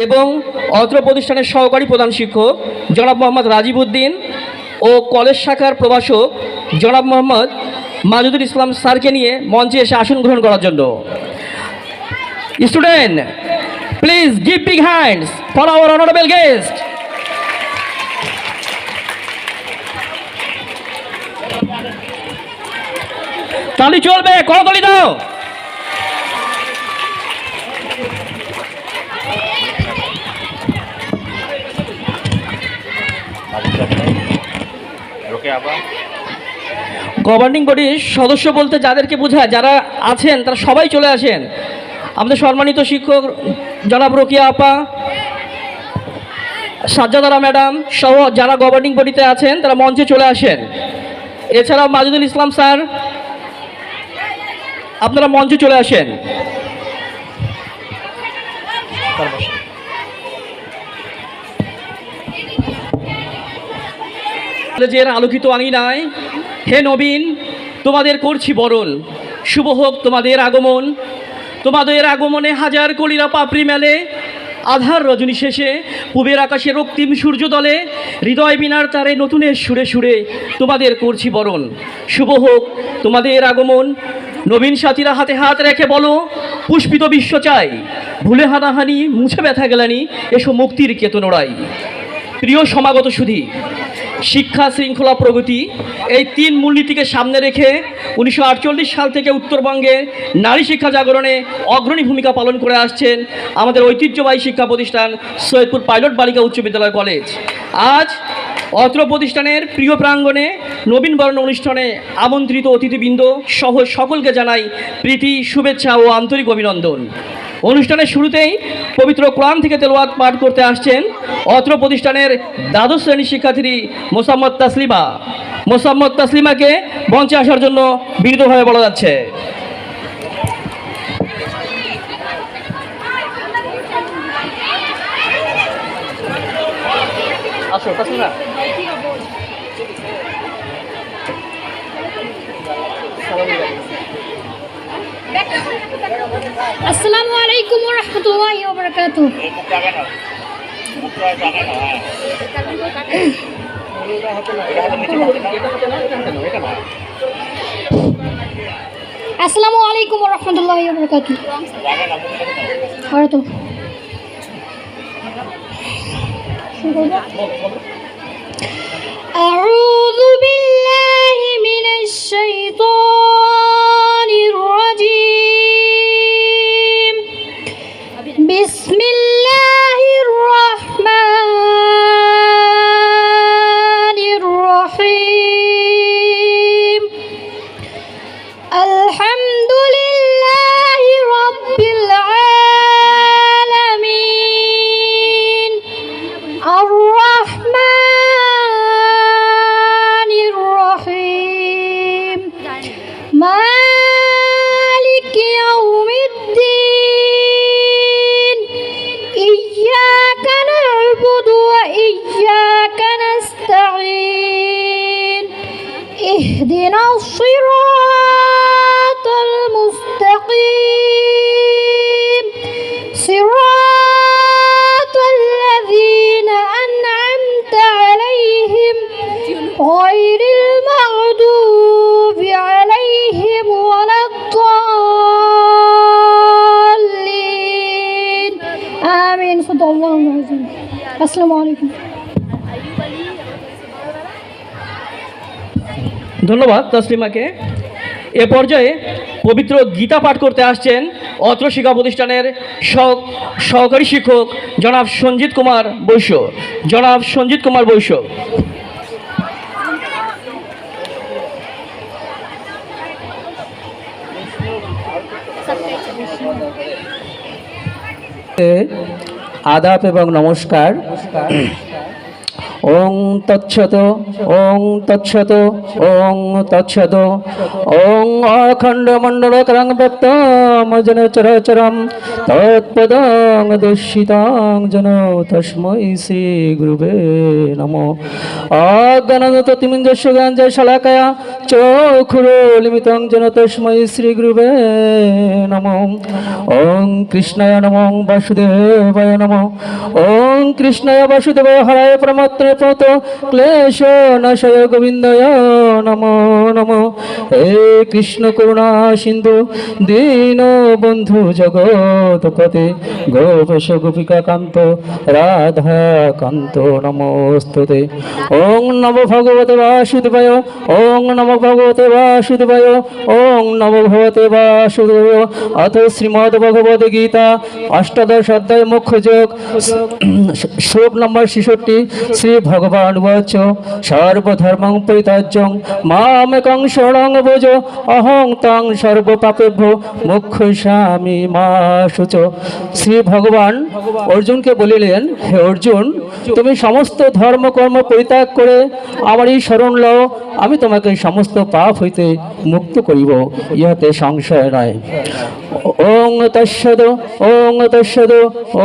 এবং অত্র প্রতিষ্ঠানের সহকারী প্রধান শিক্ষক জনাব মোহাম্মদ রাজীব উদ্দিন ও কলেজ শাখার প্রভাষক জনাব মোহাম্মদ মাজুদুল ইসলাম স্যারকে নিয়ে মঞ্চে এসে আসন গ্রহণ করার জন্য। Student, please give big hands for our honourable guest. তালি চলবে, করতালি দাও। গভর্নিং বডির সদস্য বলতে যাদেরকে বোঝায়, যারা আছেন তারা সবাই চলে আসেন। আমাদের সম্মানিত শিক্ষক জনাব রোকিয়া আপা, সাজ্জাদারা ম্যাডাম সহ যারা গভর্নিং বডিতে আছেন তারা মঞ্চে চলে আসেন। এছাড়াও মাজুদুল ইসলাম স্যার, আপনারা মঞ্চে চলে আসেন। কলেজের আলোকিত আঙিনায় হে নবীন, তোমাদের করছি বরণ, শুভ হোক তোমাদের আগমন। তোমাদের আগমনে হাজার কলিরা পাপড়ি মেলে, আধার রজনী শেষে পূবের আকাশে রক্তিম সূর্য দলে। হৃদয় বিনার তারে নতুনের সুরে সুরে তোমাদের করছি বরণ, শুভ হোক তোমাদের আগমন। নবীন সাথীরা হাতে হাত রেখে বলো, পুষ্পিত বিশ্ব চাই, ভুলে হানাহানি মুছে ব্যথা গেলানি, এসো মুক্তির কেতনোড়াই। প্রিয় সমাগত সুধী, শিক্ষা, শৃঙ্খলা, প্রগতি এই তিন মূলনীতিকে সামনে রেখে 1948 সাল থেকে উত্তরবঙ্গে নারী শিক্ষা জাগরণে অগ্রণী ভূমিকা পালন করে আসছেন আমাদের ঐতিহ্যবাহী শিক্ষা প্রতিষ্ঠান সৈয়দপুর পাইলট বালিকা উচ্চ বিদ্যালয় কলেজ। আজ অত্র প্রতিষ্ঠানের প্রিয় প্রাঙ্গণে নবীনবরণ অনুষ্ঠানে আমন্ত্রিত অতিথিবৃন্দ সহ সকলকে জানাই প্রীতি, শুভেচ্ছা ও আন্তরিক অভিনন্দন। অনুষ্ঠানের শুরুতেই পবিত্র কোরআন থেকে তেলাওয়াত পাঠ করতে আসছেন অত্র প্রতিষ্ঠানের দ্বাদশ শ্রেণীর শিক্ষার্থী মোসাম্মদ তাসলিমাকে মঞ্চে আসার জন্য বিনীতভাবে বলা যাচ্ছে। আসো তাসলিমা। আসসালামু আলাইকুম ওয়া রাহমাতুল্লাহি ওয়া বারাকাতুহু। আসসালামু আলাইকুম ওয়া রাহমাতুল্লাহি ওয়া বারাকাতুহু। أعوذ بالله من الشيطان الرجيم. بسم الله الرحمن الرحيم. الحمد لله رب العالمين. الرحمن الرحيم. مالك يوم الدين. إياك نعبد وإياك نستعين. اهدنا الصراط المستقيم. صراط الذين أنعمت عليهم غير المغضوب عليهم ولا الضالين. آمين. صدق الله العظيم. السلام عليكم. ধন্যবাদ তাসলিমাকে। এ পর্যায়ে পবিত্র গীতা পাঠ করতে আসছেন অত্র শিক্ষা প্রতিষ্ঠানের সহকারী শিক্ষক জনাব সঞ্জিত কুমার বৈশ্য। আদাব এবং নমস্কার। ওং তৎসৎ ওং তৎসৎ ওং তৎসৎ ওং অখণ্ডমণ্ডলকরং ব্যক্তম যেন চরাচরম তৎপদং দর্শিতাং যেন তস্मै শ্রী গুরুবে নমঃ। অজ্ঞানদত তিমিঞ্জস্য জ্ঞানঞ্জয় শলাকয়া চক্ষুরোন্মিলিतं যেন তস্मै শ্রী গুরুবে নমঃ। ওং কৃষ্ণায় নমঃ বাসুদেবায় নমঃ। ওং কৃষ্ণায় বাসুদেবায় হরায় প্রমত্রে প্রত ক্লেশ নাশয় গোবিন্দায় নমো নমঃ। হে কৃষ্ণ করুণা সিন্ধু দীন বন্ধু জগৎপতে গোপেশ গোপিকা কান্ত রাধা কান্ত নমস্তুতে। ওং নমো ভগবতে বাসুদেবায় ওং নমো ভগবতে বাসুদেবায় ওং নমো ভগবতে বাসুদেবায়। অথ শ্রীমদ্ ভগবদ গীতা অষ্টাদশ অধ্যায় মুখ্য যোগ শ্লোক নম্বর 66। শ্রী ভগবান উবাচ সর্বধর্মং পরিত্যাজ্যং মামেকং শরণং ভজ অহং তং সর্বপাপেভ্যো মোক্ষয়িষ্যামি মা শুচো। শ্রী ভগবান অর্জুনকে বলিলেন, হে অর্জুন, তুমি সমস্ত ধর্মকর্ম পরিত্যাগ করে আমারই শরণ লও, আমি তোমাকে সমস্ত পাপ হইতে মুক্ত করিব, ইহাতে সংশয় নাই। ওং তৎসদ ওং তৎসদ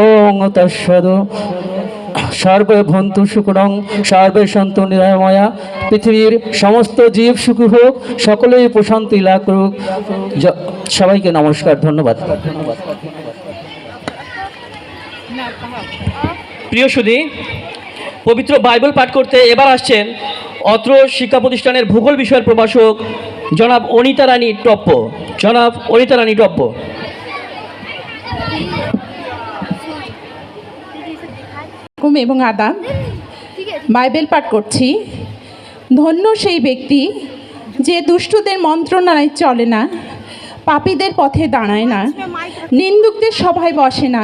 ওং তৎসদ। সর্বে ভন্তু সুখং সর্বে সন্তু নিরাময়া। পৃথিবীর সমস্ত জীব সুখী হোক, সকলেই প্রশান্তি লাভ করুক। সবাইকে নমস্কার, ধন্যবাদ। প্রিয় সুধী, পবিত্র বাইবেল পাঠ করতে এবার আসছেন অত্র শিক্ষা প্রতিষ্ঠানের ভূগোল বিষয়ের প্রভাষক জনাব অনিতা রানী টপ্প। জনাব অনিতা রানী টপ্প। এবং আদাব, বাইবেল পাঠ করছি। ধন্য সেই ব্যক্তি যে দুষ্টদের মন্ত্রণায় চলে না, পাপীদের পথে দাঁড়ায় না, নিন্দুকদের সভায় বসে না,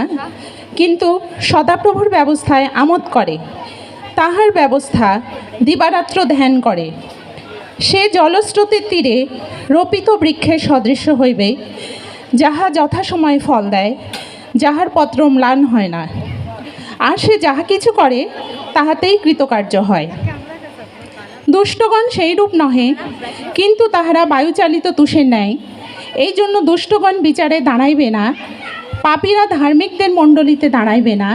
কিন্তু সদাপ্রভুর ব্যবস্থায় আমোদ করে, তাহার ব্যবস্থা দিবারাত্র ধ্যান করে। সে জলস্রোতের তীরে রোপিত বৃক্ষের সদৃশ্য হইবে, যাহা যথাসময়ে ফল দেয়, যাহার পত্র ম্লান হয় না, আর সে যাহা কিছু করে তাহাতেই কৃতকার্য হয়। দুষ্টগণ সেই রূপ নহে, কিন্তু তাহারা বায়ুচালিত তুষের ন্যায়। এই জন্য দুষ্টগণ বিচারে দাঁড়াইবে না, পাপীরা ধার্মিকদের মণ্ডলীতে দাঁড়াইবে না।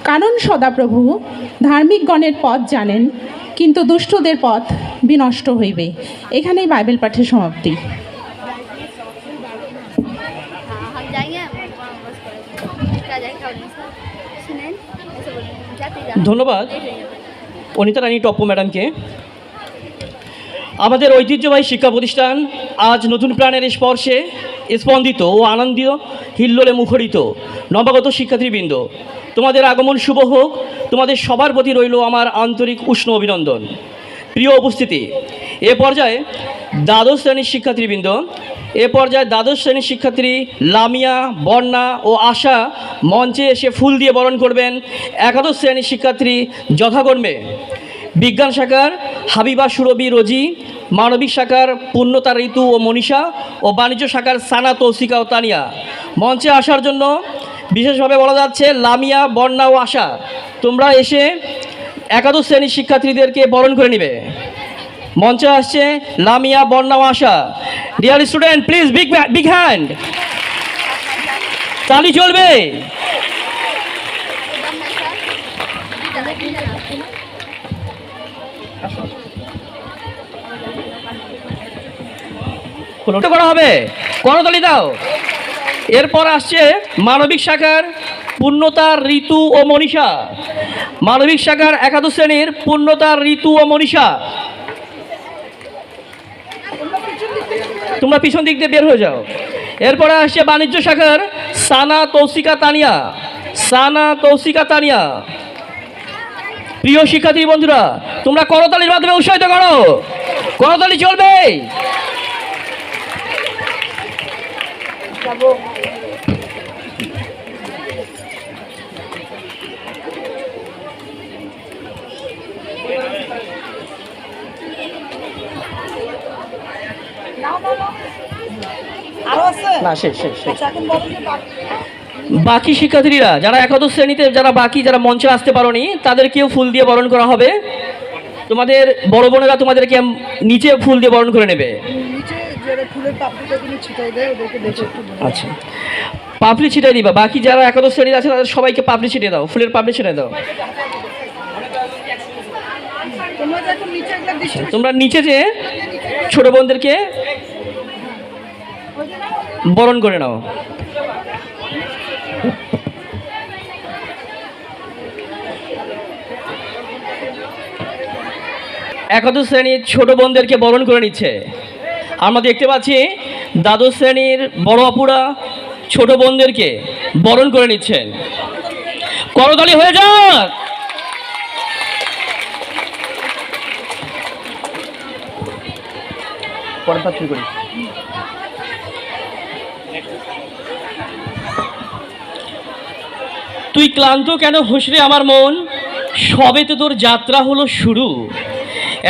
কারণ সদাপ্রভু ধার্মিকগণের পথ জানেন, কিন্তু দুষ্টদের পথ বিনষ্ট হইবে। এখানেই বাইবেল পাঠের সমাপ্তি। ধন্যবাদ অনিতা রানী টপ্প ম্যাডামকে। আমাদের ঐতিহ্যবাহী শিক্ষা প্রতিষ্ঠান আজ নতুন প্রাণের স্পর্শে স্পন্দিত ও আনন্দীয় হিল্লোলে মুখরিত। নবাগত শিক্ষার্থীবৃন্দ, তোমাদের আগমন শুভ হোক। তোমাদের সবার প্রতি রইল আমার আন্তরিক উষ্ণ অভিনন্দন। প্রিয় উপস্থিতি, এ পর্যায়ে দ্বাদশ শ্রেণীর শিক্ষার্থী লামিয়া, বর্ণা ও আশা মঞ্চে এসে ফুল দিয়ে বরণ করবেন। একাদশ শ্রেণীর শিক্ষার্থী যথাকর্মে বিজ্ঞান শাখার হাবিবা সুরবি রোজি, মানবিক শাখার পূর্ণতা ঋতু ও মনীষা ও বাণিজ্য শাখার সানা তৌসিকা ও তানিয়া। মঞ্চে আসার জন্য বিশেষভাবে বলা যাচ্ছে লামিয়া, বর্ণা ও আশা, তোমরা এসে একাদশ শ্রেণীর শিক্ষার্থীদেরকে বরণ করে নেবে। মঞ্চে আসছে লামিয়া, বর্ণা ও Asha. Dear student, please big hand, তালি চলবে। করা হবে, করতালি দাও। এরপর আসছে মানবিক শাখার পূর্ণতা ঋতু ও মনীষা। মানবিক শাখার একাদশ শ্রেণীর পূর্ণতা ঋতু ও মনীষা, তোমরা পিছন দিক দিয়ে বের হয়ে যাও। এরপরে আসছে বাণিজ্য শাখার সানা তৌসিকা তানিয়া। সানা তৌসিকা তানিয়া। প্রিয় শিক্ষার্থী বন্ধুরা, তোমরা করতালির মাধ্যমে উৎসাহিত করো, করতালি চলবে। না, শেষ শেষ শেষ। বাকি শিক্ষার্থীরা যারা একাদশ শ্রেণীতে যারা মঞ্চে আসতে পারোনি তাদেরকেও ফুল দিয়ে বরণ করা হবে। তোমাদের বড় বোনেরা তোমাদেরকে নিচে ফুল দিয়ে বরণ করে নেবে। আচ্ছা, পাপড়ি ছিটাই দিবা। বাকি যারা একাদশ শ্রেণীর আছে তাদের সবাইকে পাপড়ি ছিটিয়ে দাও, ফুলের পাপড়ি ছিটিয়ে দাও। তোমরা নিচে যে ছোট বোনদেরকে বরণ করে নাও। একাদশ শ্রেণীর ছোট বোনদেরকে বরণ করে নিচ্ছে। আমরা দেখতে পাচ্ছি দ্বাদশ শ্রেণীর বড় আপুরা ছোট বোনদেরকে বরণ করে নিচ্ছেন। করতালি হয়ে যাক। তুই ক্লান্ত কেন হোসরে আমার মন, সবে তো তোর যাত্রা হলো শুরু।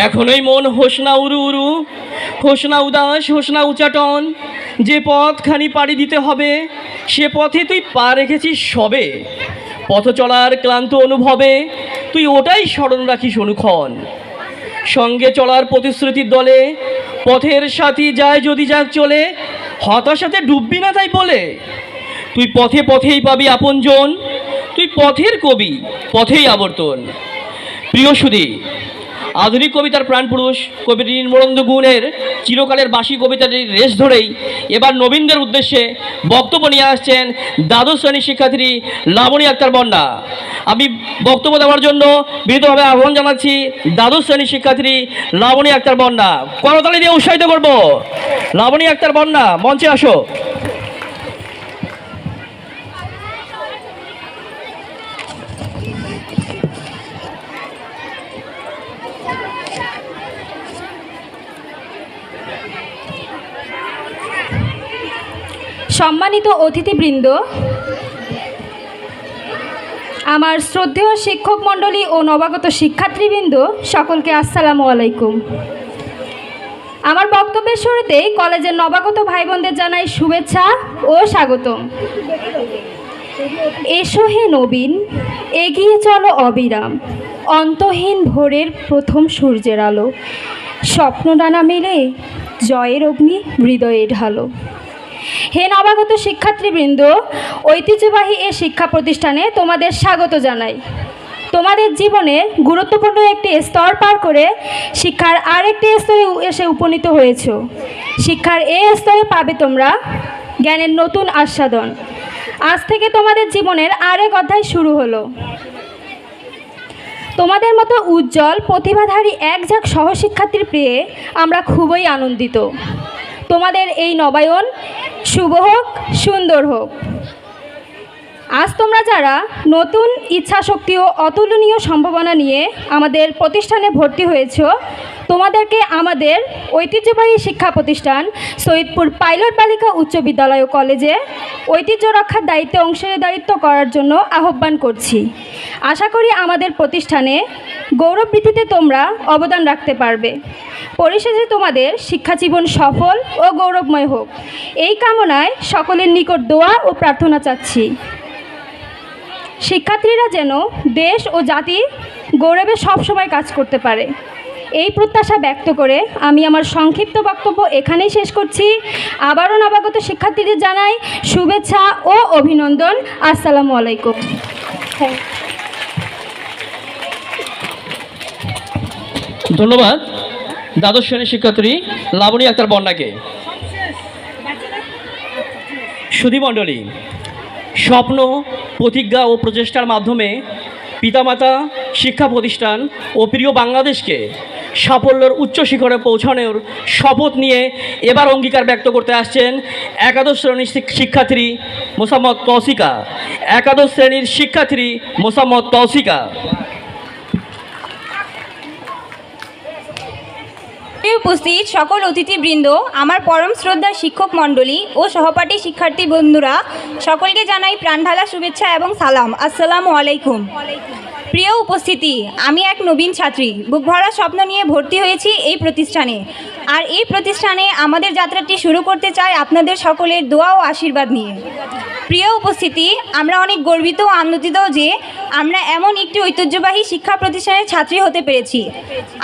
এখনোই মন হোসনা উরু উরু, হোসনা উদাস, হোসনা উচাটন। যে পথখানি পাড়ি দিতে হবে সে পথে তুই পা রেখেছিস সবে। পথ চলার ক্লান্ত অনুভবে তুই ওটাই স্মরণ রাখিস অনুক্ষণ। সঙ্গে চলার প্রতিশ্রুতির দলে পথের সাথী যায় যদি যাক চলে, হতাশাতে ডুববি না তাই বলে। তুই পথে পথেই পাবি আপনজন, তুই পথের কবি পথেই আবর্তন। প্রিয় সুধী, আধুনিক কবিতার প্রাণপুরুষ কবি নির্মলেন্দু গুণের চিরকালের বাসী কবিতাটির রেশ ধরেই এবার নবীনদের উদ্দেশ্যে বক্তব্য নিয়ে আসছেন দ্বাদশ শ্রেণীর শিক্ষার্থী লাবণী আক্তার বন্যা। আমি বক্তব্য দেওয়ার জন্য বিনীতভাবে আহ্বান জানাচ্ছি দ্বাদশ শ্রেণীর শিক্ষার্থী লাবণী আক্তার বন্যা। করতালি দিয়ে উৎসাহিত করব। লাবণী আক্তার বন্যা, মঞ্চে আসো। সম্মানিত অতিথিবৃন্দ, আমার শ্রদ্ধেয় শিক্ষক মণ্ডলী ও নবাগত শিক্ষার্থীবৃন্দ, সকলকে আসসালামু আলাইকুম। আমার বক্তব্যের শুরুতেই কলেজের নবাগত ভাই বোনদের জানাই শুভেচ্ছা ও স্বাগতম। এসো হে নবীন, এগিয়ে চলো অবিরাম, অন্তহীন ভোরের প্রথম সূর্যের আলো, স্বপ্ন ডানা মেলে জয়ের অগ্নি হৃদয়ে ঢালো। হে নবাগত শিক্ষার্থীবৃন্দ, ঐতিহ্যবাহী এ শিক্ষা প্রতিষ্ঠানে তোমাদের স্বাগত জানাই। তোমাদের জীবনের গুরুত্বপূর্ণ একটি স্তর পার করে শিক্ষার আরেকটি স্তরে এসে উপনীত হয়েছ। শিক্ষার এই স্তরে পাবে তোমরা জ্ঞানের নতুন আস্বাদন। আজ থেকে তোমাদের জীবনের আরেক অধ্যায় শুরু হলো। তোমাদের মতো উজ্জ্বল প্রতিভাধারী এক ঝাঁক সহশিক্ষার্থীর পেয়ে আমরা খুবই আনন্দিত। তোমাদের এই নবায়ন শুভ হোক, সুন্দর হোক। আজ তোমরা যারা নতুন ইচ্ছাশক্তি ও অতুলনীয় সম্ভাবনা নিয়ে আমাদের প্রতিষ্ঠানে ভর্তি হয়েছ, তোমাদেরকে আমাদের ঐতিহ্যবাহী শিক্ষা প্রতিষ্ঠান সৈয়দপুর পাইলট বালিকা উচ্চ বিদ্যালয় ও কলেজে ঐতিহ্য রক্ষার দায়িত্বে অংশীদারিত্ব করার জন্য আহ্বান করছি। আশা করি আমাদের প্রতিষ্ঠানে গৌরব বৃদ্ধিতে তোমরা অবদান রাখতে পারবে। পরিশেষে তোমাদের শিক্ষাজীবন সফল ও গৌরবময় হোক, এই কামনায় সকলের নিকট দোয়া ও প্রার্থনা চাচ্ছি। শিক্ষার্থীরা যেন দেশ ও জাতি গৌরবে সবসময় কাজ করতে পারে, এই প্রত্যাশা ব্যক্ত করে আমি আমার সংক্ষিপ্ত বক্তব্য এখানেই শেষ করছি। আবারও নবাগত শিক্ষার্থীদের জানাই শুভেচ্ছা ও অভিনন্দন। আসসালামু আলাইকুম। ধন্যবাদ দ্বাদশ শ্রেণীর শিক্ষার্থী লাবণী আক্তার বন্যাকে। সুধীমণ্ডলী, স্বপ্ন, প্রতিজ্ঞা ও প্রচেষ্টার মাধ্যমে পিতামাতা, শিক্ষা প্রতিষ্ঠান ও প্রিয় বাংলাদেশকে সাফল্যের উচ্চ শিখরে পৌঁছানোর শপথ নিয়ে এবার অঙ্গীকার ব্যক্ত করতে আসছেন একাদশ শ্রেণীর শিক্ষার্থী মোসাম্মদ তৌসিকা। একাদশ শ্রেণীর শিক্ষার্থী মোসাম্মদ তৌসিকা। উপস্থিত সকল অতিথিবৃন্দ, আমার পরম শ্রদ্ধার শিক্ষক মণ্ডলী ও সহপাঠী শিক্ষার্থী বন্ধুরা, সকলকে জানাই প্রাণঢালা শুভেচ্ছা এবং সালাম। আসসালামু আলাইকুম। প্রিয় উপস্থিতি, আমি এক নবীন ছাত্রী, বুক ভরা স্বপ্ন নিয়ে ভর্তি হয়েছি এই প্রতিষ্ঠানে। আর এই প্রতিষ্ঠানে আমাদের যাত্রাটি শুরু করতে চাই আপনাদের সকলের দোয়া ও আশীর্বাদ নিয়ে। প্রিয় উপস্থিতি, আমরা অনেক গর্বিত ও আনন্দিত যে আমরা এমন একটি ঐতিহ্যবাহী শিক্ষা প্রতিষ্ঠানের ছাত্রী হতে পেরেছি।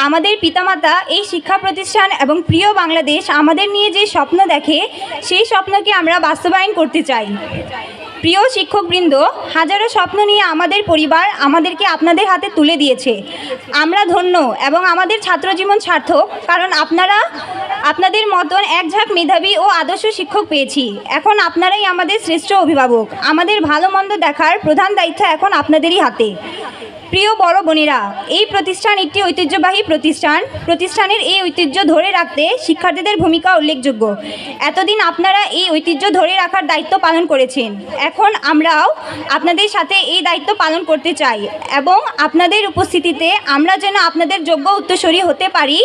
আমাদের পিতামাতা এই শিক্ষা প্রতিষ্ঠান এবং প্রিয় বাংলাদেশ আমাদের নিয়ে যে স্বপ্ন দেখে, সেই স্বপ্নকে আমরা বাস্তবায়ন করতে চাই। প্রিয় শিক্ষকবৃন্দ, হাজারো স্বপ্ন নিয়ে আমাদের পরিবার আমাদেরকে আপনাদের হাতে তুলে দিয়েছে। আমরা ধন্য এবং আমাদের ছাত্রজীবন সার্থক, কারণ আপনাদের মতন এক ঝাঁক মেধাবী ও আদর্শ শিক্ষক পেয়েছি। এখন আপনারাই আমাদের শ্রেষ্ঠ অভিভাবক। আমাদের ভালো মন্দ দেখার প্রধান দায়িত্ব এখন আপনাদেরই হাতে। প্রিয় বড় বোনেরা, এই প্রতিষ্ঠান একটি ঐতিহ্যবাহী প্রতিষ্ঠানের এই ঐতিহ্য ধরে রাখতে শিক্ষার্থীদের ভূমিকা উল্লেখযোগ্য। এতদিন আপনারা এই ঐতিহ্য ধরে রাখার দায়িত্ব পালন করেছেন। এখন আমরাও আপনাদের সাথে এই দায়িত্ব পালন করতে চাই এবং আপনাদের উপস্থিতিতে আমরা যেন আপনাদের যোগ্য উত্তরসূরি হতে পারি,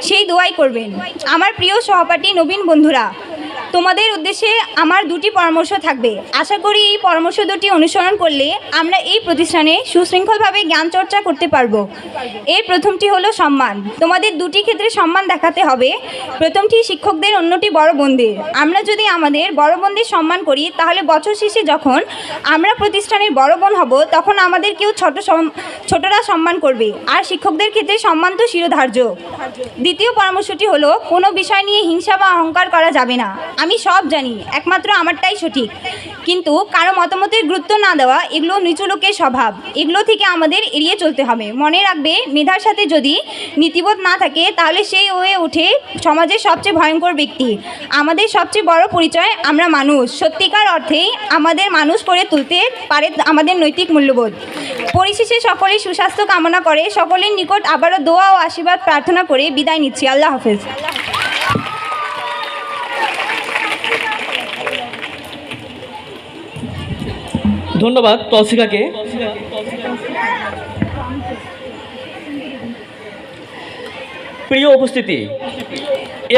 সেই দোয়াই করবেন। আমার প্রিয় সহপাঠী নবীন বন্ধুরা, তোমাদের উদ্দেশ্যে আমার দুটি পরামর্শ থাকবে। আশা করি এই পরামর্শ দুটি অনুসরণ করলে আমরা এই প্রতিষ্ঠানে সুশৃঙ্খলভাবে জ্ঞান চর্চা করতে পারবো। এর প্রথমটি হলো সম্মান। তোমাদের দুটি ক্ষেত্রে সম্মান দেখাতে হবে। প্রথমটি শিক্ষকদের, অন্যটি বড় বোনদের। আমরা যদি আমাদের বড় বোনদের সম্মান করি, তাহলে বছর শেষে যখন আমরা প্রতিষ্ঠানের বড় বোন হব, তখন আমাদেরকেও ছোটরা সম্মান করবে। আর শিক্ষকদের ক্ষেত্রে সম্মান তো শিরোধার্য। দ্বিতীয় পরামর্শটি হলো, কোনো বিষয় নিয়ে হিংসা বা অহংকার করা যাবে না। আমি সব জানি, একমাত্র আমারটাই সঠিক, কিন্তু কারো মতামতের গুরুত্ব না দেওয়া, এগুলো নিচু লোকের স্বভাব। এগুলো থেকে আমাদের এড়িয়ে চলতে হবে। মনে রাখবে, মেধার সাথে যদি নীতিবোধ না থাকে, তাহলে সেই হয়ে ওঠে সমাজের সবচেয়ে ভয়ঙ্কর ব্যক্তি। আমাদের সবচেয়ে বড় পরিচয় আমরা মানুষ। সত্যিকার অর্থেই আমাদের মানুষ করে তুলতে পারে আমাদের নৈতিক মূল্যবোধ। পরিশেষে সকলের সুস্বাস্থ্য কামনা করে সকলের নিকট আবারও দোয়া ও আশীর্বাদ প্রার্থনা করে বিদায় নিচ্ছি। আল্লাহ হাফেজ। ধন্যবাদ তৌসিকাকে। প্রিয় উপস্থিতি,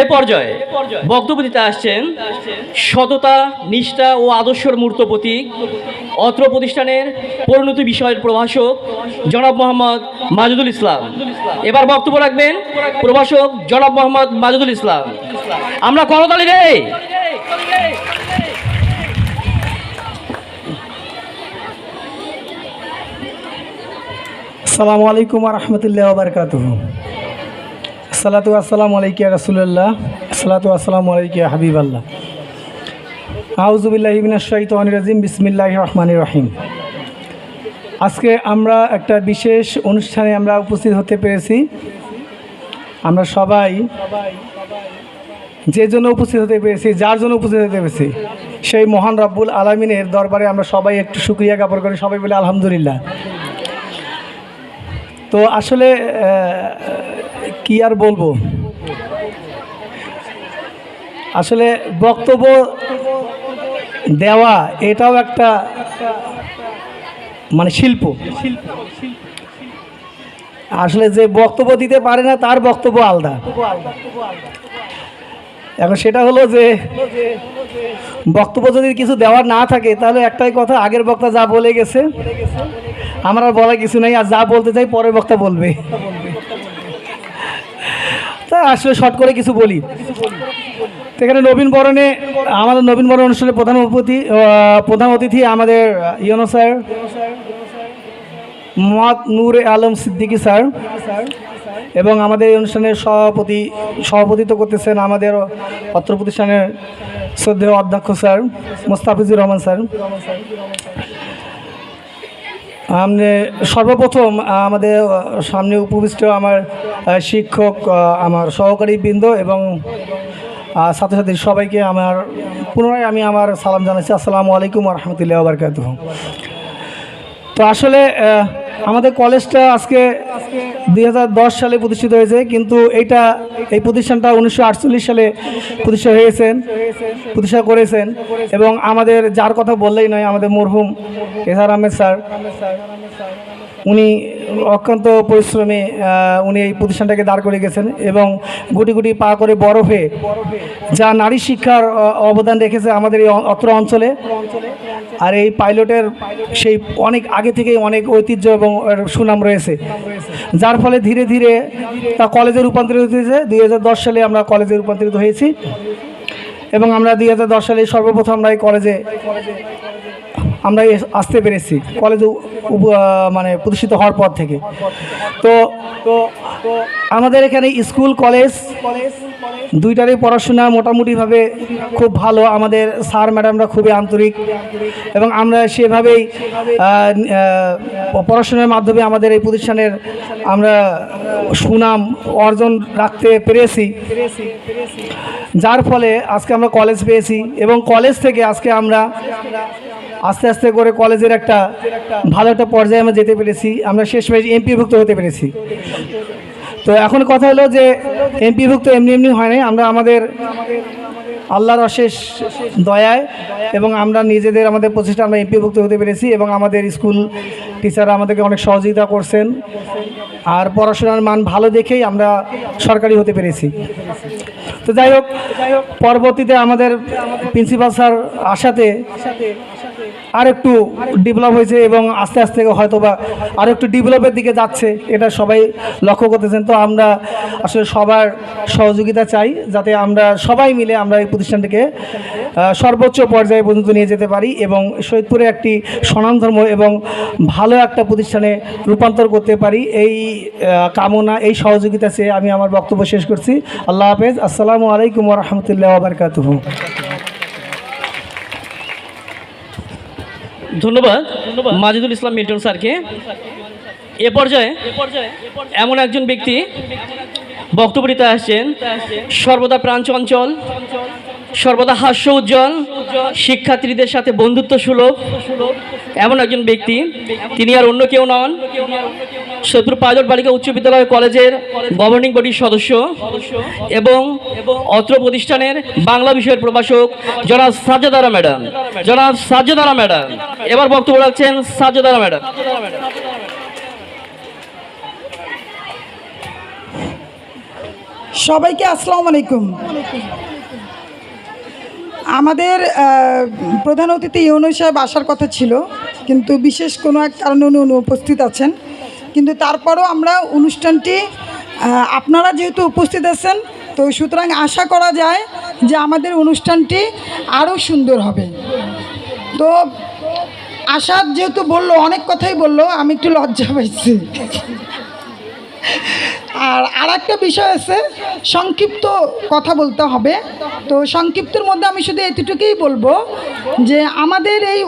এ পর্যায়ে বক্তব্য দিতে আসছেন সততা, নিষ্ঠা ও আদর্শের মূর্ত প্রতীক, অত্র প্রতিষ্ঠানের পরিণতি বিষয়ের প্রভাষক জনাব মোহাম্মদ মাজেদুল ইসলাম। এবার বক্তব্য রাখবেন প্রভাষক জনাব মোহাম্মদ মাজেদুল ইসলাম। আমরা করতালি রে। আসসালামু আলাইকুম ওয়া রাহমাতুল্লাহি ওয়া বারাকাতুহু। আসসালাতু আসসালামু আলাইকা রাসূলুল্লাহ, আসসালাতু আসসালামু আলাইকা হাবিবাল্লাহ। আউযু বিল্লাহি মিনাশ শাইতানির রাজিম, বিসমিল্লাহির রহমানির রহিম। আজকে আমরা একটা বিশেষ অনুষ্ঠানে আমরা উপস্থিত হতে পেরেছি। আমরা সবাই যে জন্য উপস্থিত হতে পেরেছি, যার জন্য উপস্থিত হতে পেরেছি, সেই মহান রব্বুল আলামিনের দরবারে আমরা সবাই একটু শুকরিয়া জ্ঞাপন করি। সবাই বলে আলহামদুলিল্লাহ। তো আসলে কি আর বলবো, আসলে বক্তব্য দেওয়া এটাও একটা মানে শিল্প। আসলে যে বক্তব্য দিতে পারে না, তার বক্তব্য আলাদা। এখন সেটা হলো যে বক্তব্য যদি কিছু দেওয়ার না থাকে, তাহলে একটাই কথা, আগের বক্তা যা বলে গেছে, আমার আর বলার কিছু নেই। আর যা বলতে চাই পরের বক্তা বলবে। তা আসলে শর্ট করে কিছু বলি। তো এখানে আমাদের নবীন বরণ অনুষ্ঠানের প্রধান অতিথি আমাদের ইউনো স্যার, মোহাম্মদ নূরে আলম সিদ্দিকী স্যার, এবং আমাদের এই অনুষ্ঠানের সভাপতিত্ব করতেছেন আমাদের অত্র প্রতিষ্ঠানের শ্রদ্ধেয় অধ্যক্ষ স্যার মোস্তাফিজুর রহমান স্যার। সর্বপ্রথম আমাদের সামনে উপবিষ্ট আমার শিক্ষক, আমার সহকারী বৃন্দ এবং ছাত্রছাত্রী সবাইকে পুনরায় আমি আমার সালাম জানাচ্ছি। আসসালামু আলাইকুম ওয়া রাহমাতুল্লাহি ওয়া বারাকাতুহু। তো আসলে আমাদের কলেজটা আজকে 2010 সালে প্রতিষ্ঠিত হয়েছে, কিন্তু এই প্রতিষ্ঠানটা 1948 সালে প্রতিষ্ঠা করেছেন। এবং আমাদের যার কথা বললেই নয়, আমাদের মরহুম এসআর আহমেদ স্যার, উনি অত্যন্ত পরিশ্রমী উনি এই প্রতিষ্ঠানটাকে দাঁড় করে গেছেন এবং গুটি গুটি পা করে বড় হয়ে যা নারী শিক্ষার অবদান রেখেছে আমাদের এই অত্র অঞ্চলে। আর এই পাইলটের সেই অনেক আগে থেকেই অনেক ঐতিহ্য এবং সুনাম রয়েছে, যার ফলে ধীরে ধীরে তা কলেজে রূপান্তরিত হয়েছে। 2010 সালে আমরা কলেজে রূপান্তরিত হয়েছি এবং আমরা 2010 সালে সর্বপ্রথম আমরা এই কলেজে আমরা আসতে পেরেছি, কলেজে মানে প্রতিষ্ঠিত হওয়ার পর থেকে। তো আমাদের এখানে স্কুল কলেজ দুইটারই পড়াশোনা মোটামুটিভাবে খুব ভালো। আমাদের স্যার ম্যাডামরা খুবই আন্তরিক এবং আমরা সেভাবেই পড়াশোনার মাধ্যমে আমাদের এই প্রতিষ্ঠানের আমরা সুনাম অর্জন রাখতে পেরেছি, যার ফলে আজকে আমরা কলেজ পেয়েছি এবং কলেজ থেকে আজকে আমরা আস্তে আস্তে করে কলেজের একটা ভালো একটা পর্যায়ে আমরা যেতে পেরেছি। আমরা শেষমেশ এমপিভুক্ত হতে পেরেছি। তো এখন কথা হলো যে এমপিভুক্ত এমনি এমনি হয় নাই, আমরা আমাদের আল্লাহর অশেষ দয়ায় এবং আমরা নিজেদের আমাদের প্রচেষ্টা আমরা এমপিভুক্ত হতে পেরেছি এবং আমাদের স্কুল টিচাররা আমাদেরকে অনেক সহযোগিতা করছেন। আর পড়াশোনার মান ভালো দেখেই আমরা সরকারি হতে পেরেছি। তো যাই হোক, পরবর্তীতে আমাদের প্রিন্সিপাল স্যার আসাতে আর একটু ডেভেলপ হয়েছে এবং আস্তে আস্তে হয়তোবা আর একটু ডেভেলপের দিকে যাচ্ছে, এটা সবাই লক্ষ্য করতেছেন। তো আমরা আসলে সবার সহযোগিতা চাই যাতে আমরা সবাই মিলে আমরা এই প্রতিষ্ঠানটিকে সর্বোচ্চ পর্যায়ে পর্যন্ত নিয়ে যেতে পারি এবং শহীদপুরে একটি স্বনামধর্ম এবং ভালো একটা প্রতিষ্ঠানে রূপান্তর করতে পারি। এই কামনা, এই সহযোগিতা চেয়ে আমি আমার বক্তব্য শেষ করছি। আল্লাহ হাফেজ। আসসালামু আলাইকুম ওয়া রাহমাতুল্লাহি ওয়া বারাকাতুহু। ধন্যবাদ মাজিদুল ইসলাম মিল্টন স্যারকে। এ পর্যায়ে এমন একজন ব্যক্তি বক্তব্য দিতে আসছেন, সর্বদা প্রাণ চঞ্চল, সর্বদা হাস্য উজ্জ্বল, শিক্ষার্থীদের সাথে বন্ধুত্ব সুলভ এমন একজন ব্যক্তি। তিনি আর অন্য কেউ নন, সৈয়দপুর পাইলট বালিকা উচ্চ বিদ্যালয় কলেজের গভর্নিং বডির সদস্য এবং অত্র প্রতিষ্ঠানের বাংলা বিষয়ের প্রভাষক জনাব সাজ্জাদারা ম্যাডাম। জনাব সাজ্জাদারা ম্যাডাম এবার বক্তব্য রাখছেন। সাজ্জাদারা ম্যাডাম। সবাইকে আসসালামু আলাইকুম। আমাদের প্রধান অতিথি ইউনুস সাহেব আসার কথা ছিল, কিন্তু বিশেষ কোনো এক কারণে উনি অনুপস্থিত আছেন। কিন্তু তারপরও আমরা অনুষ্ঠানটি আপনারা যেহেতু উপস্থিত আছেন, তো সুতরাং আশা করা যায় যে আমাদের অনুষ্ঠানটি আরও সুন্দর হবে। তো আশাদ যেহেতু বললো, অনেক কথাই বললো, আমি একটু লজ্জা পাইছি। আর একটা বিষয় আছে, সংক্ষিপ্ত কথা বলতে হবে। তো সংক্ষিপ্তের মধ্যে আমি শুধু এতটুকুই বলবো যে আমাদের এই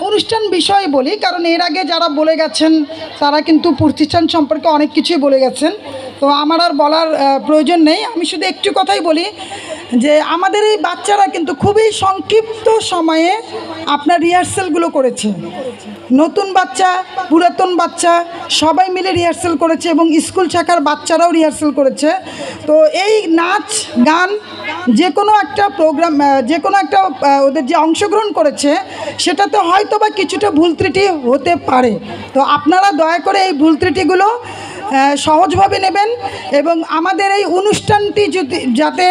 অনুষ্ঠান বিষয়ে বলি, কারণ এর আগে যারা বলে গেছেন তারা কিন্তু প্রতিষ্ঠান সম্পর্কে অনেক কিছুই বলে গেছেন, তো আমার আর বলার প্রয়োজন নেই। আমি শুধু একটু কথাই বলি যে আমাদের এই বাচ্চারা কিন্তু খুবই সংক্ষিপ্ত সময়ে আপনার রিহার্সালগুলো করেছে। নতুন বাচ্চা, পুরাতন বাচ্চা সবাই মিলে রিহার্সাল করেছে এবং স্কুল শাখার বাচ্চারাও রিহার্সাল করেছে। তো এই নাচ গান যে কোনো একটা প্রোগ্রাম, যে কোনো একটা ওদের যে অংশগ্রহণ করেছে সেটাতে হয়তো বা কিছুটা ভুল ত্রুটি হতে পারে। তো আপনারা দয়া করে এই ভুল ত্রুটিগুলো সহজভাবে নেবেন এবং আমাদের এই অনুষ্ঠানটি যাতে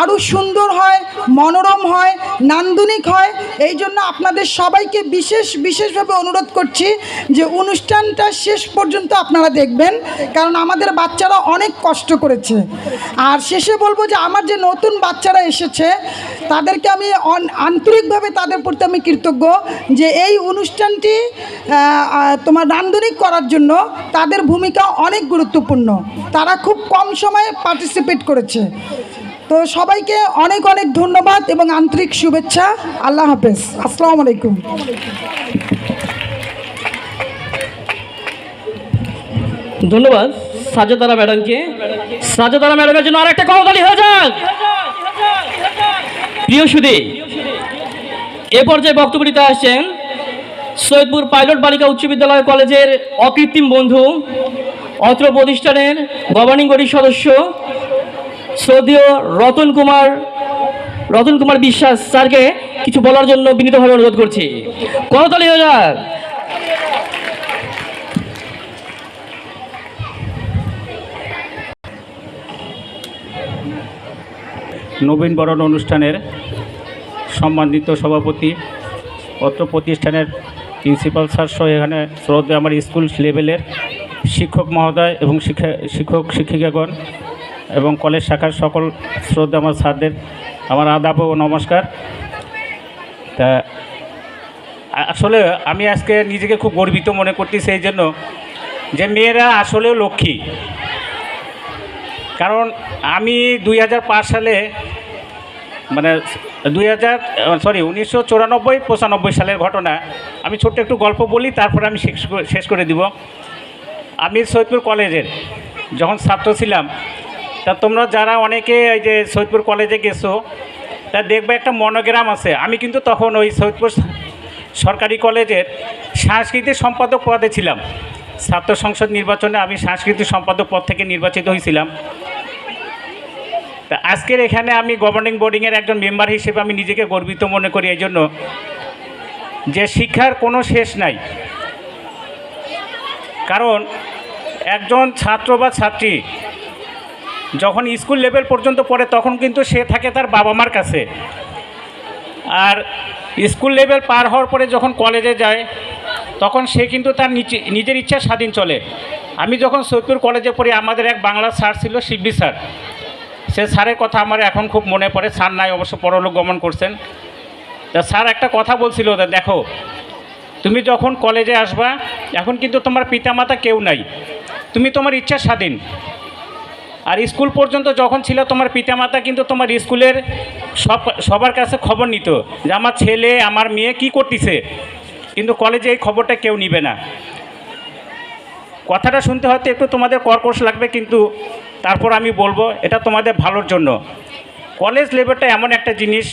আরও সুন্দর হয়, মনোরম হয়, নান্দনিক হয়, এই জন্য আপনাদের সবাইকে বিশেষভাবে অনুরোধ করছি যে অনুষ্ঠানটা শেষ পর্যন্ত আপনারা দেখবেন, কারণ আমাদের বাচ্চারা অনেক কষ্ট করেছে। আর শেষে বলবো যে আমার যে নতুন বাচ্চারা এসেছে তাদেরকে আমি আন্তরিকভাবে তাদের প্রতি আমি কৃতজ্ঞ যে এই অনুষ্ঠানটি তোমার নান্দনিক করার জন্য তাদের ভূমিকা অনেক গুরুত্বপূর্ণ। তারা খুব কম সময়ে পার্টিসিপেট করেছে। তো সবাইকে অনেক অনেক ধন্যবাদ এবং আন্তরিক শুভেচ্ছা। আল্লাহ হাফেজ। আসসালামু আলাইকুম। ধন্যবাদ সাজ্জাদারা ম্যাডামকে। সাজ্জাদারা ম্যাডামের জন্য আরেকটা করতালি হয়ে যাক। প্রিয় সুধী, এ পর্যায়ে বক্তব্য দিতে আসছেন সৈয়দপুর পাইলট বালিকা উচ্চ বিদ্যালয় কলেজের অকৃত্রিম বন্ধু, অত্র প্রতিষ্ঠানের গভর্নিং বডির সদস্য শ্রদ্ধেয় রতন কুমার বিশ্বাস স্যারকে কিছু বলার জন্য বিনীতভাবে অনুরোধ করছি। করতালি হয়ে যাক। নবীন বরণ অনুষ্ঠানের সম্মানিত সভাপতি, অত্র প্রতিষ্ঠানের প্রিন্সিপাল স্যার সহ এখানে শ্রদ্ধা আমার স্কুল লেভেলের শিক্ষক মহোদয় এবং শিক্ষক শিক্ষিকাগণ এবং কলেজ শাখার সকল শ্রদ্ধা আমার স্যারদের আমার আদাব ও নমস্কার। তা আসলে আমি আজকে নিজেকে খুব গর্বিত মনে করতেছি এই জন্য যে মেয়েরা আসলেও লক্ষ্মী। কারণ আমি 2005 সালে মানে 1994-95 সালের ঘটনা, আমি ছোট্ট একটু গল্প বলি, তারপরে আমি শেষ করে দিব। আমি সৈয়দপুর কলেজের যখন ছাত্র ছিলাম, তা তোমরা যারা অনেকে এই যে সৈয়দপুর কলেজে গেছো, তা দেখবে একটা মনোগ্রাম আছে। আমি কিন্তু তখন ওই সৈয়দপুর সরকারি কলেজের সাংস্কৃতিক সম্পাদক পদে ছিলাম। ছাত্র সংসদ নির্বাচনে আমি সাংস্কৃতিক সম্পাদক পদ থেকে নির্বাচিত হয়েছিলাম। তা আজকের এখানে আমি গভর্নিং বোর্ডিংয়ের একজন মেম্বার হিসেবে আমি নিজেকে গর্বিত মনে করি এই জন্য যে শিক্ষার কোনো শেষ নাই। কারণ একজন ছাত্র বা ছাত্রী যখন স্কুল লেভেল পর্যন্ত পড়ে তখন কিন্তু সে থাকে তার বাবা মার কাছে, আর স্কুল লেভেল পার হওয়ার পরে যখন কলেজে যায় তখন সে কিন্তু তার নিজের ইচ্ছা স্বাধীন চলে। আমি যখন সৈয়দপুর কলেজে পড়ি, আমাদের এক বাংলা স্যার ছিল, শিববি স্যার। সে স্যারের কথা আমার এখন খুব মনে পড়ে। স্যার নাই, অবশ্য পরলোক গমন করছেন। তা স্যার একটা কথা বলছিল, দেখো তুমি যখন কলেজে আসবা, এখন কিন্তু তোমার পিতামাতা কেউ নাই, তুমি তোমার ইচ্ছা স্বাধীন। আর স্কুল পর্যন্ত যখন ছিল তোমার পিতামাতা কিন্তু তোমার স্কুলের সবার কাছে খবর নিত যে আমার ছেলে আমার মেয়ে কি করতেছে, কিন্তু কলেজে এই খবরটা কেউ নিবে না। কথাটা শুনতে হয়তো একটু তোমাদের কর্কশ লাগবে, কিন্তু তারপর আমি বলবো এটা তোমাদের ভালোর জন্য। কলেজ লেভেলটা এমন একটা জিনিস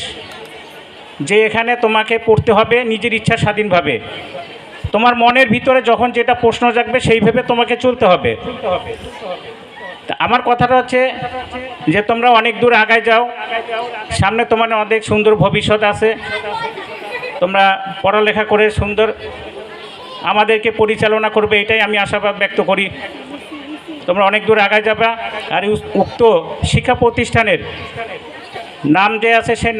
যে এখানে তোমাকে পড়তে হবে নিজের ইচ্ছা স্বাধীনভাবে। তোমার মনের ভিতরে যখন যেটা প্রশ্ন জাগবে সেইভাবে তোমাকে চলতে হবে। আমার কথাটা হচ্ছে যে তোমরা অনেক দূর আগায় যাও, সামনে তোমার অনেক সুন্দর ভবিষ্যৎ আছে। তোমরা পড়ালেখা করে সুন্দর আমাদেরকে পরিচালনা করবে, এটাই আমি আশাবাদ ব্যক্ত করি। তোমরা অনেক দূর আগায় যাবে। আর উক্ত শিক্ষা প্রতিষ্ঠানের নাম যে আছে সেই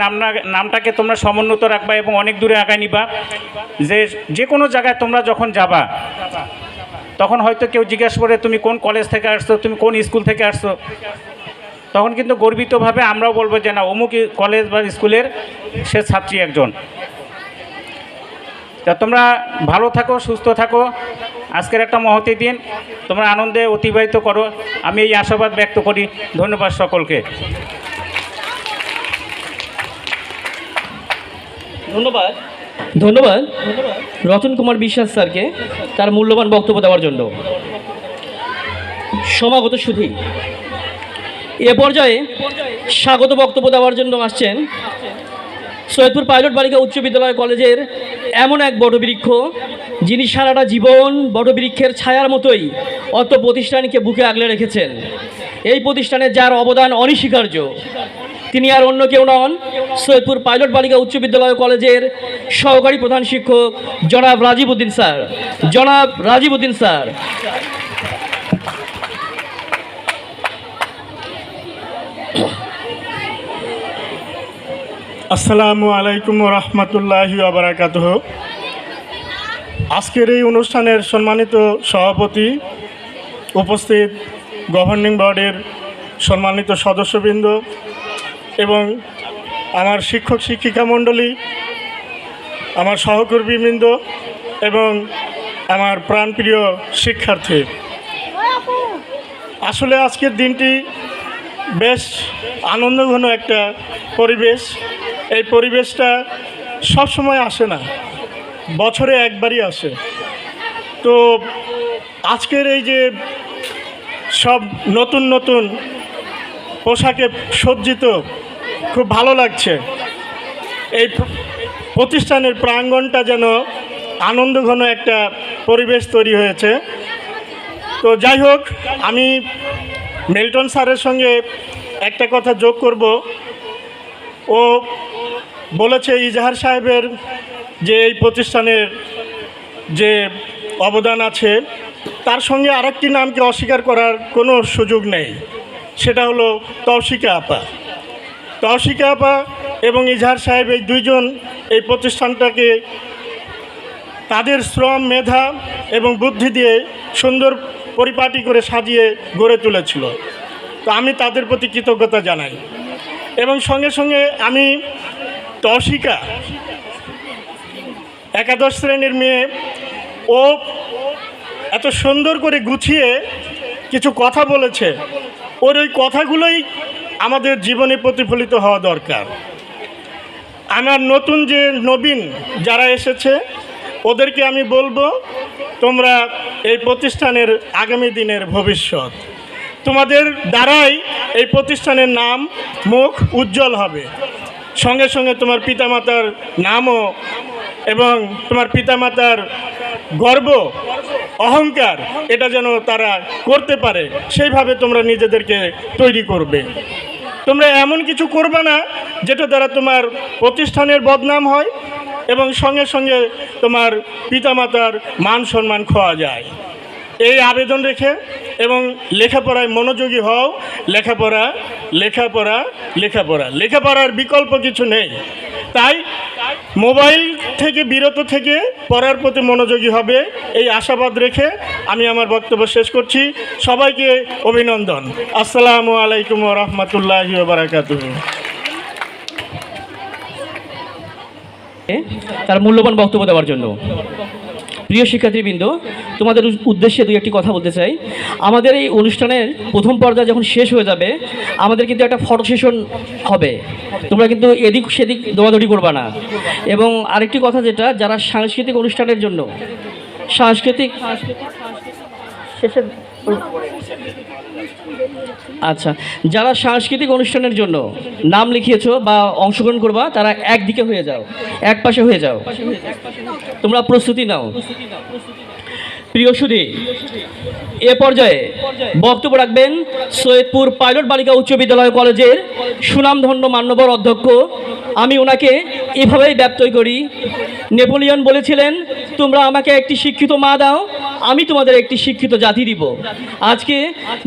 নামটাকে তোমরা সমুন্নত রাখবা এবং অনেক দূরে আগায় নিবা। যে কোনো জায়গায় তোমরা যখন যাবা তখন হয়তো কেউ জিজ্ঞাসা করে তুমি কোন কলেজ থেকে আসছো, তুমি কোন স্কুল থেকে আসছো, তখন কিন্তু গর্বিতভাবে আমরাও বলবো যে না, অমুক কলেজ বা স্কুলের সে ছাত্রী একজন। তা তোমরা ভালো থাকো, সুস্থ থাকো। আজকের একটা মহতী দিন, তোমরা আনন্দে অতিবাহিত করো, আমি এই আশাবাদ ব্যক্ত করি। ধন্যবাদ সকলকে। ধন্যবাদ রতন কুমার বিশ্বাস স্যারকে তার মূল্যবান বক্তব্য দেওয়ার জন্য। সমাগত সুধী, এ পর্যায়ে স্বাগত বক্তব্য দেওয়ার জন্য আসছেন সৈয়দপুর পাইলট বালিকা উচ্চ বিদ্যালয় কলেজের এমন এক বটবৃক্ষ, যিনি সারাটা জীবন বটবৃক্ষের ছায়ার মতোই অত প্রতিষ্ঠানকে বুকে আগলে রেখেছেন। এই প্রতিষ্ঠানে যার অবদান অনস্বীকার্য, তিনি আর অন্য কেউ নন, সৈয়দপুর পাইলট বালিকা উচ্চ বিদ্যালয় কলেজের সহকারী প্রধান শিক্ষক জনাব রাজীব উদ্দিন স্যার। আসসালামু আলাইকুম রহমতুল্লাহি ওয়া বারাকাতুহু। আজকের এই অনুষ্ঠানের সম্মানিত সভাপতি, উপস্থিত গভর্নিং বডির সম্মানিত সদস্যবৃন্দ এবং আমার শিক্ষক শিক্ষিকা মণ্ডলী, আমার সহকর্মীবৃন্দ এবং আমার প্রাণপ্রিয় শিক্ষার্থী, আসলে আজকের দিনটি বেশ আনন্দঘন একটা পরিবেশ। এই পরিবেশটা সব সময় আসে না, বছরে একবারই আসে। তো আজকের এই যে সব নতুন নতুন পোশাকে সজ্জিত, খুব ভালো লাগছে। এই প্রতিষ্ঠানের প্রাঙ্গণটা যেন আনন্দঘন একটা পরিবেশ তৈরি হয়েছে। তো যাই হোক, আমি মিল্টন স্যারের সঙ্গে একটা কথা যোগ করব। ও বলেছে ইজাহার সাহেবের যে এই প্রতিষ্ঠানের যে অবদান আছে, তার সঙ্গে আরেকটি নামকে অস্বীকার করার কোনো সুযোগ নেই, সেটা হলো তৌশিকা আপা। তৌশিকা আপা এবং ইজহার সাহেব এই দুইজন এই প্রতিষ্ঠানটাকে তাদের শ্রম, মেধা এবং বুদ্ধি দিয়ে সুন্দর পরিপাটি করে সাজিয়ে গড়ে তুলেছিল। তো আমি তাদের প্রতি কৃতজ্ঞতা জানাই। এবং সঙ্গে সঙ্গে আমি তৌশিকা একাদশ শ্রেণীর মেয়ে, ও এত সুন্দর করে গুছিয়ে কিছু কথা বলেছে, ওর ওই কথাগুলোই আমাদের জীবনে প্রতিফলিত হওয়া দরকার। আমার নতুন যে নবীন যারা এসেছে ওদেরকে আমি বলবো, তোমরা এই প্রতিষ্ঠানের আগামী দিনের ভবিষ্যৎ, তোমাদের দ্বারাই এই প্রতিষ্ঠানের নাম মুখ উজ্জ্বল হবে। সঙ্গে সঙ্গে তোমার পিতামাতার নামও এবং তোমার পিতামাতার গর্ব, অহংকার এটা যেন তারা করতে পারে সেইভাবে তোমরা নিজেদেরকে তৈরি করবে। তোমরা এমন কিছু করবে না যেটা দ্বারা তোমার প্রতিষ্ঠানের বদনাম হয় এবং সঙ্গে সঙ্গে তোমার পিতামাতার মান সম্মান খোয়া যায়। এই আবেদন রেখে এবং লেখাপড়ায় মনোযোগী হও। লেখাপড়া লেখাপড়া লেখাপড়া লেখাপড়ার বিকল্প কিছু নেই। তাই মোবাইল থেকে বিরত থেকে পড়ার প্রতি মনোযোগী হবে, এই আশাবাদ রেখে আমি আমার বক্তব্য শেষ করছি। সবাইকে অভিনন্দন। আসসালামু আলাইকুম ওয়া রাহমাতুল্লাহি ওয়া বারাকাতুহু। তার মূল্যবান বক্তব্য দেওয়ার জন্য। প্রিয় শিক্ষার্থীবৃন্দ, তোমাদের উদ্দেশ্যে দুই একটি কথা বলতে চাই। আমাদের এই অনুষ্ঠানের প্রথম পর্যায়ে যখন শেষ হয়ে যাবে, আমাদের কিন্তু একটা ফটো সেশন হবে। তোমরা কিন্তু এদিক সেদিক দৌড়াদৌড়ি করবা না। এবং আরেকটি কথা, যেটা যারা সাংস্কৃতিক অনুষ্ঠানের জন্য যারা সাংস্কৃতিক অনুষ্ঠানের জন্য নাম লিখিয়েছো বা অংশগ্রহণ করবা, তারা একদিকে হয়ে যাও, এক পাশে হয়ে যাও, তোমরা প্রস্তুতি নাও। প্রিয় সুধী, এ পর্যায়ে বক্তব্য রাখবেন সৈয়দপুর পাইলট বালিকা উচ্চ বিদ্যালয় কলেজের সুনামধন্য মান্যবর অধ্যক্ষ। আমি ওনাকে এভাবেই ব্যক্তই করি। নেপোলিয়ন বলেছিলেন, তোমরা আমাকে একটি শিক্ষিত মা দাও, আমি তোমাদের একটি শিক্ষিত জাতি দিব। আজকে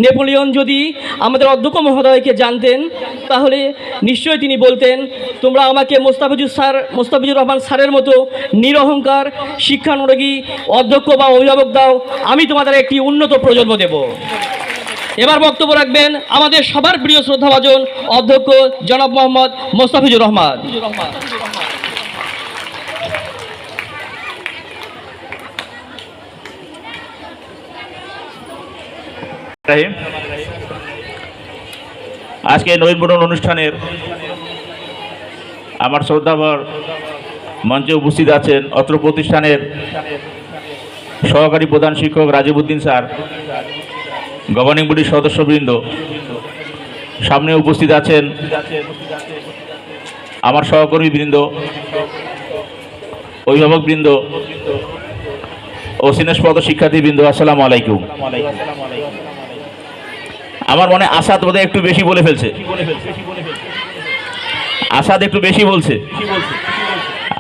নেপোলিয়ন যদি আমাদের অধ্যক্ষ মহোদয়কে জানতেন, তাহলে নিশ্চয়ই তিনি বলতেন, তোমরা আমাকে মোস্তাফিজুর রহমান স্যারের মতো নিরহংকার শিক্ষানুরাগী অধ্যক্ষ বা অভিভাবক দাও, আমি তোমাদের একটি উন্নত প্রজন্ম দেব। এবার বক্তব্য রাখবেন আমাদের সবার প্রিয় শ্রদ্ধাভাজন অধ্যক্ষ জনাব মোহাম্মদ মোস্তাফিজুর রহমান। আজকে নবীনবরণ অনুষ্ঠানের আমার শ্রদ্ধাভর মঞ্চে উপস্থিত আছেন অত্র প্রতিষ্ঠানের সহকারী প্রধান শিক্ষক রাজীব উদ্দিন স্যার, গভর্নিং বডির সদস্যবৃন্দ, সামনে উপস্থিত আছেন আমার সহকর্মীবৃন্দ, অভিভাবকবৃন্দ ও স্নেহস্পদ শিক্ষার্থীবৃন্দ, আসসালামু আলাইকুম। আমার মনে আসাদ বোধহয় একটু বেশি বলে ফেলছে, আসাদ একটু বেশি বলছে।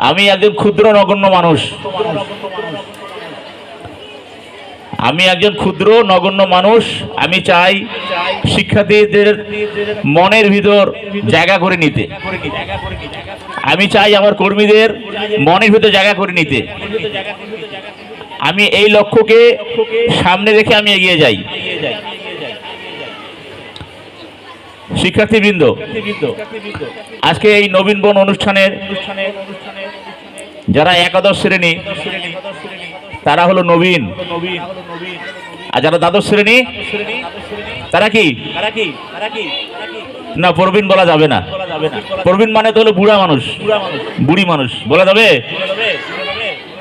আমি একজন ক্ষুদ্র নগণ্য মানুষ, আমি চাই শিক্ষার্থীদের মনের ভিতর জায়গা করে নিতে, আমি চাই আমার কর্মীদের মনের ভিতর জায়গা করে নিতে। আমি এই লক্ষ্যকে সামনে রেখে আমি এগিয়ে যাই। শিক্ষার্থীবৃন্দ, আজকে এই নবীনবরণ অনুষ্ঠানের যারা একাদশ শ্রেণী তারা হলো নবীন, আর যারা দ্বাদশ শ্রেণী তারা কি না, প্রবীণ বলা যাবে না। প্রবীণ মানে তো হলো বুড়া মানুষ, বুড়ি মানুষ বলা যাবে।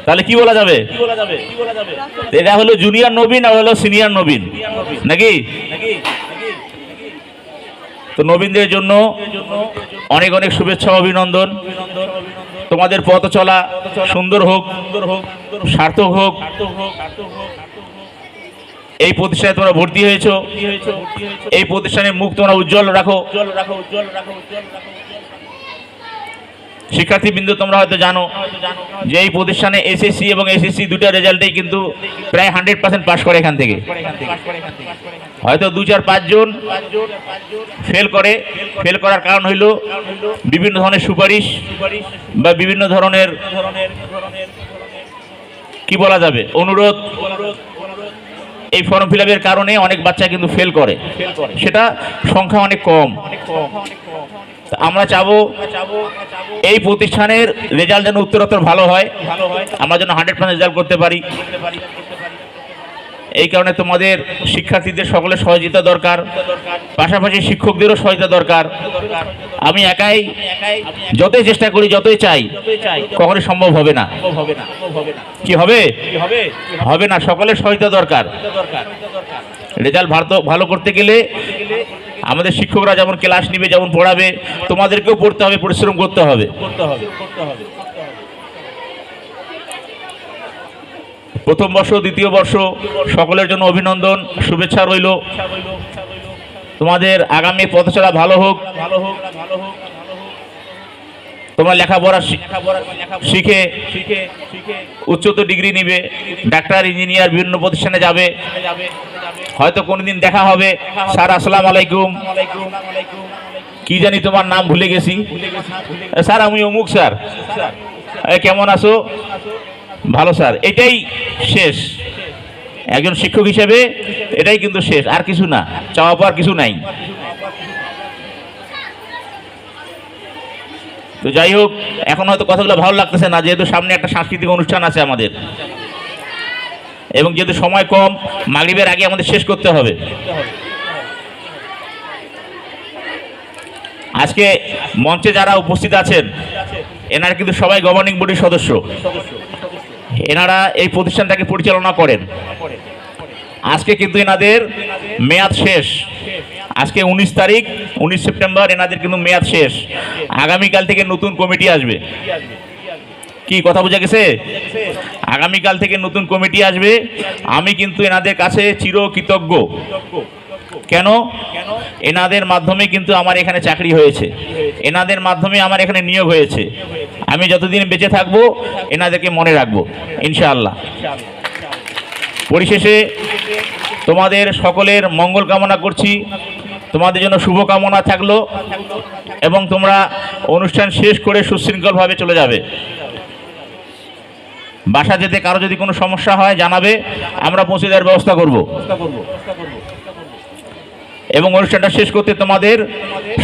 তাহলে কি বলা যাবে? এটা হলো জুনিয়র নবীন আর হলো সিনিয়র নবীন, নাকি? তো নবীনদের জন্য অনেক অনেক শুভেচ্ছা, অভিনন্দন। তোমাদের পথ চলা সুন্দর হোক, সার্থক হোক। এই প্রতিষ্ঠানে তোমরা ভর্তি হয়েছ, এই প্রতিষ্ঠানের মুখ তোমরা উজ্জ্বল রাখো। শিক্ষার্থীবৃন্দ, তোমরা হয়তো জানো যে এই প্রতিষ্ঠানে এসএসসি এবং এসএসসি দুটো রেজাল্টেই কিন্তু প্রায় 100% পাস করে এখান থেকে। হয়তো 2-4-5 জন ফেল করার কারণ হইল বিভিন্ন ধরনের সুপারিশ বা বিভিন্ন ধরনের কি বলা যাবে অনুরোধ। এই ফর্ম ফিল আপের কারণে অনেক বাচ্চা কিন্তু ফেল করে, সেটা সংখ্যা অনেক কম। আমরা চাবো এই প্রতিষ্ঠানের রেজাল্ট যেন উত্তরোত্তর ভালো হয়, আমরা যেন 100% রেজাল্ট করতে পারি। এই কারণে তোমাদের শিক্ষার্থীদের সকলের সহযোগিতা দরকার, পাশাপাশি শিক্ষকদেরও সহযোগিতা দরকার। আমি একাই যতই চেষ্টা করি, যতই চাই, কখনোই সম্ভব হবে না। কি হবে? হবে না। সকলের সহযোগিতা দরকার। রেজাল্ট ভালো করতে গেলে আমাদের শিক্ষকরা যেমন ক্লাস নিবে, যেমন পড়াবে, তোমাদেরকেও পড়তে হবে, পরিশ্রম করতে হবে। প্রথম বর্ষ, দ্বিতীয় বর্ষ সকলের জন্য অভিনন্দন, শুভেচ্ছা রইল। তোমাদের আগামী পথচলা ভালো হোক। তোমরা লেখাপড়া শিখে উচ্চতর ডিগ্রি নিবে, ডাক্তার, ইঞ্জিনিয়ার, বিভিন্ন প্রতিষ্ঠানে যাবে। হয়তো কোনোদিন দেখা হবে, স্যার আসসালামু আলাইকুম, কি জানি তোমার নাম ভুলে গেছি, স্যার আমি অমুক স্যার, কেমন আছো? ভালো স্যার। এটাই শেষ একজন শিক্ষক হিসেবে, এটাই কিন্তু শেষ, আর কিছু না, চাওয়া পাওয়ার কিছু নাই। তো যাই হোক, এখন হয়তো কথাগুলো ভালো লাগতেছে না, যেহেতু সামনে একটা সাংস্কৃতিক অনুষ্ঠান আছে আমাদের, এবং যেহেতু সময় কম, মাগরিবের আগে আমাদের শেষ করতে হবে। আজকে মঞ্চে যারা উপস্থিত আছেন এনারা কিন্তু সবাই গভর্নিং বডির সদস্য, এনারা এই প্রতিষ্ঠানটাকে পরিচালনা করেন। আজকে কিন্তু এনাদের মেয়াদ শেষ, আজকে 19 তারিখ, 19 সেপ্টেম্বর এনাদের কিন্তু মেয়াদ শেষ। আগামীকাল থেকে নতুন কমিটি আসবে। কি কথা বোঝা গেছে? আগামীকাল থেকে নতুন কমিটি আসবে। আমি কিন্তু এনাদের কাছে চিরকৃতজ্ঞ। কেন? এনাদের মাধ্যমে কিন্তু আমার এখানে চাকরি হয়েছে, এনাদের মাধ্যমে আমার এখানে নিয়োগ হয়েছে। আমি যতদিন বেঁচে থাকবো এনাদেরকে মনে রাখবো ইনশাআল্লাহ। পরিশেষে তোমাদের সকলের মঙ্গল কামনা করছি, তোমাদের জন্য শুভকামনা থাকলো, এবং তোমরা অনুষ্ঠান শেষ করে সুশৃঙ্খলভাবে চলে যাবে। বাসা যেতে কারো যদি কোনো সমস্যা হয় জানাবে, আমরা পৌঁছে দেওয়ার ব্যবস্থা করব। এবং অনুষ্ঠানটা শেষ করতে তোমাদের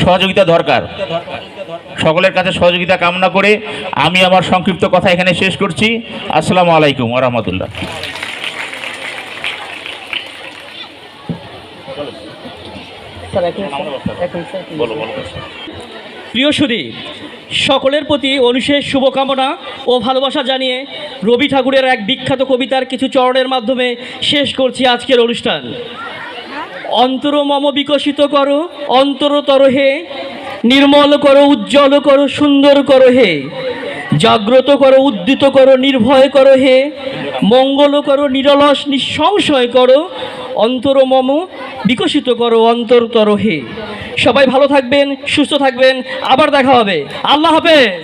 সহযোগিতা দরকার। সকলের কাছে সহযোগিতা কামনা করে আমি আমার সংক্ষিপ্ত কথা এখানে শেষ করছি। আসসালামু আলাইকুম ওয়া রাহমাতুল্লাহ। প্রিয় সুধী, সকলের প্রতি অনুশেষ শুভকামনা ও ভালোবাসা জানিয়ে রবি ঠাকুরের এক বিখ্যাত কবিতার কিছু চরণের মাধ্যমে শেষ করছি আজকের অনুষ্ঠান। অন্তর মম বিকশিত করো অন্তরতর হে, নির্মল করো, উজ্জ্বল করো, সুন্দর করো হে, জাগ্রত করো, উদ্দিত করো, নির্ভয় করো হে, মঙ্গল করো, নিরলস নিঃসংশয় করো, অন্তর মম বিকশিত করো অন্তরতর হে। সবাই ভালো থাকবেন, সুস্থ থাকবেন, আবার দেখা হবে। আল্লাহ হাফেজ।